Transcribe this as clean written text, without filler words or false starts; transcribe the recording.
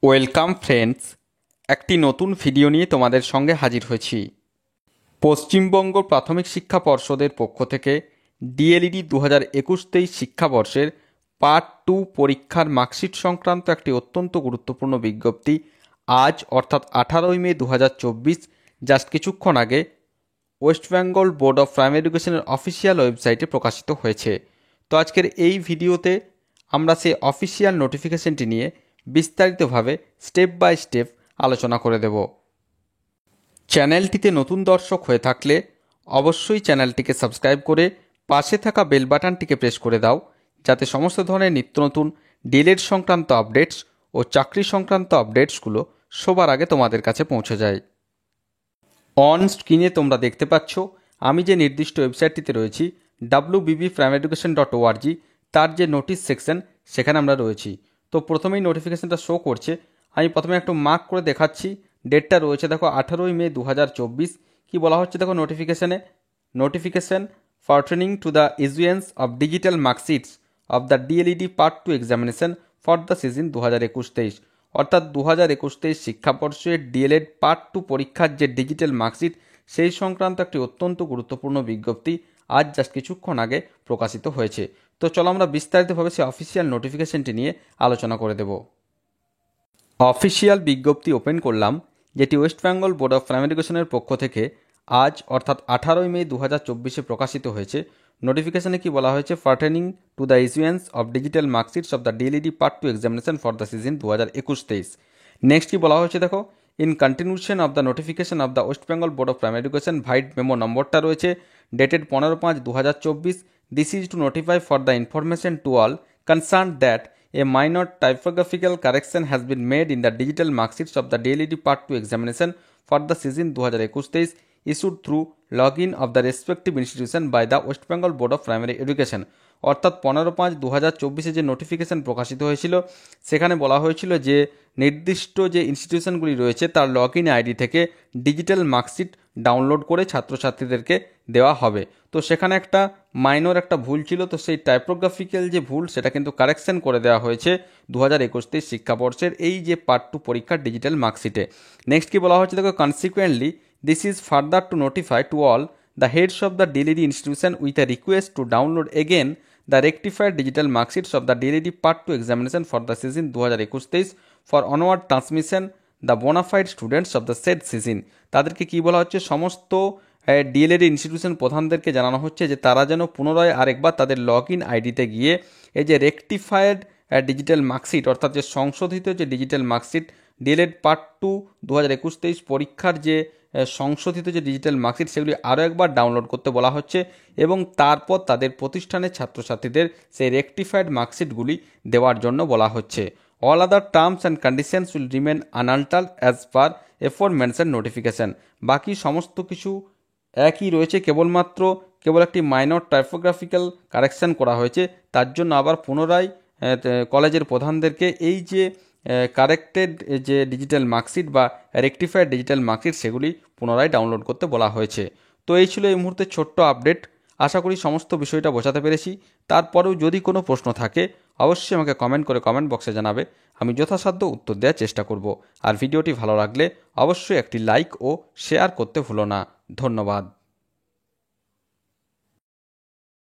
Welcome friends, একটি নতুন video নিয়ে তোমাদের সঙ্গে হাজির হয়েছি। পশ্চিমবঙ্গ প্রাথমিক শিক্ষা পর্ষদের পক্ষ থেকে ডিএলইডি 2021-23 শিক্ষাবর্ষের পার্ট 2 পরীক্ষার মার্কশিট সংক্রান্ত একটি অত্যন্ত গুরুত্বপূর্ণ বিজ্ঞপ্তি আজ অর্থাৎ 18ই মে 2024 জাস্ট কিছুক্ষণ আগে West Bengal board of primary এডুকেশনের অফিসিয়াল ওয়েবসাইটে প্রকাশিত হয়েছে। তো আজকের এই ভিডিওতে আমরা সেই অফিসিয়াল নোটিফিকেশনটি নিয়ে বিস্তারিতভাবে স্টেপ বাই স্টেপ আলোচনা করে দেব। চ্যানেলটিতে নতুন দর্শক হয়ে থাকলে অবশ্যই চ্যানেলটিকে সাবস্ক্রাইব করে পাশে থাকা বেল বাটনটিকে প্রেস করে দাও, যাতে সমস্ত ধরনের নিত্য নতুন ডিএলএড সংক্রান্ত আপডেটস ও চাকরি সংক্রান্ত আপডেটসগুলো সবার আগে তোমাদের কাছে পৌঁছে যায়। অন স্ক্রিনে তোমরা দেখতে পাচ্ছ আমি যে নির্দিষ্ট ওয়েবসাইটটিতে রয়েছি wbbprimaryeducation.org, তার যে নোটিশ সেকশন সেখানে আমরা রয়েছি। তো প্রথমেই নোটিফিকেশনটা শো করছে, আমি প্রথমে একটু মার্ক করে দেখাচ্ছি। ডেটটা রয়েছে দেখো 18ই মে 2024। কী বলা হচ্ছে দেখো notification for training to the issuance of digital marksheets of the DLED part 2 examination for the season 2021-23, অর্থাৎ 2021-23 শিক্ষাবর্ষের ডিএলএড পার্ট 2 পরীক্ষার যে ডিজিটাল মার্কশিট সেই সংক্রান্ত একটি অত্যন্ত গুরুত্বপূর্ণ বিজ্ঞপ্তি আজ জাস্ট কিছুক্ষণ আগে প্রকাশিত হয়েছে। তো চলো আমরা বিস্তারিতভাবে সেই অফিসিয়াল নোটিফিকেশনটি নিয়ে আলোচনা করে দেব। অফিসিয়াল বিজ্ঞপ্তি ওপেন করলাম, যেটি West Bengal board of primary এডুকেশনের পক্ষ থেকে আজ অর্থাৎ 18ই মে 2024 প্রকাশিত হয়েছে। নোটিফিকেশনে কি বলা হয়েছে, pertaining to the issuance of digital marksheets of the DLED part 2 examination for the season 2021-23। Next কি বলা হয়েছে দেখো, in continuation of the notification off the West Bengal board of primary education, vide memo নম্বরটা রয়েছে dated 15/5/2024। This is to notify for the information to all concerned that a minor typographical correction has been made in the digital marksheets of the DLED Part 2 examination for the season 2021-23 issued through login of the respective institution by the West Bengal Board of Primary Education। অর্থাৎ 15/5/2024 যে notification প্রকাশিত হয়েছিল সেখানে বলা হয়েছিল যে নির্দিষ্ট যে ইনস্টিটিউশনগুলি রয়েছে তার লগ ইন আইডি থেকে ডিজিটাল মার্কশিট ডাউনলোড করে ছাত্রছাত্রীদেরকে দেওয়া হবে। তো সেখানে একটা মাইনর একটা ভুল ছিল, তো সেই টাইপোগ্রাফিক্যাল যে ভুল সেটা কিন্তু কারেকশন করে দেওয়া হয়েছে 2021-23 শিক্ষাবর্ষের এই যে পার্ট 2 পরীক্ষার ডিজিটাল মার্কশিটে। নেক্সট কি বলা হয়েছে দেখো, consequently this is further to notify to all the heads of the DLED institution with a request to download again the rectified digital marksheets of the DLED Part 2 examination for the season 2021-23 for onward transmission the bona fide students of the said season। তাদেরকে কি বলা হচ্ছে, সমস্ত D.El.Ed institution প্রধানদেরকে জানানো হচ্ছে যে তারা যেন পুনরায় আরেকবার তাদের লগ ইন আইডিতে গিয়ে এই যে রেকটিফায়েড ডিজিটাল মার্কশিট অর্থাৎ যে সংশোধিত যে ডিজিটাল মার্কশিট ডিএলএড পার্ট 2 2021-23 পরীক্ষার যে সংশোধিত যে ডিজিটাল মার্কশিট সেগুলি আরও একবার ডাউনলোড করতে বলা হচ্ছে এবং তারপর তাদের প্রতিষ্ঠানের ছাত্রছাত্রীদের সেই রেকটিফাইড মার্কশিটগুলি দেওয়ার জন্য বলা হচ্ছে। All other terms and conditions will remain unaltered as per aforementioned notification. বাকি সমস্ত কিছু একই রয়েছে, কেবল একটি মাইনর টাইপোগ্রাফিক্যাল কারেকশন করা হয়েছে। তার জন্য আবার পুনরায় কলেজের প্রধানদেরকে এই যে কারেক্টেড যে ডিজিটাল মার্কশিট বা রেকটিফাইড ডিজিটাল মার্কশিট সেগুলি পুনরায় ডাউনলোড করতে বলা হয়েছে। তো এই ছিল এই মুহূর্তে ছোট্ট আপডেট। আশা করি সমস্ত বিষয়টা বোঝাতে পেরেছি। তারপরেও যদি কোনো প্রশ্ন থাকে অবশ্যই আমাকে কমেন্ট করে কমেন্ট বক্সে জানাবে, আমি যথাসাধ্য উত্তর দেওয়ার চেষ্টা করব। আর ভিডিওটি ভালো লাগলে অবশ্যই একটি লাইক ও শেয়ার করতে ভুলো না। ধন্যবাদ।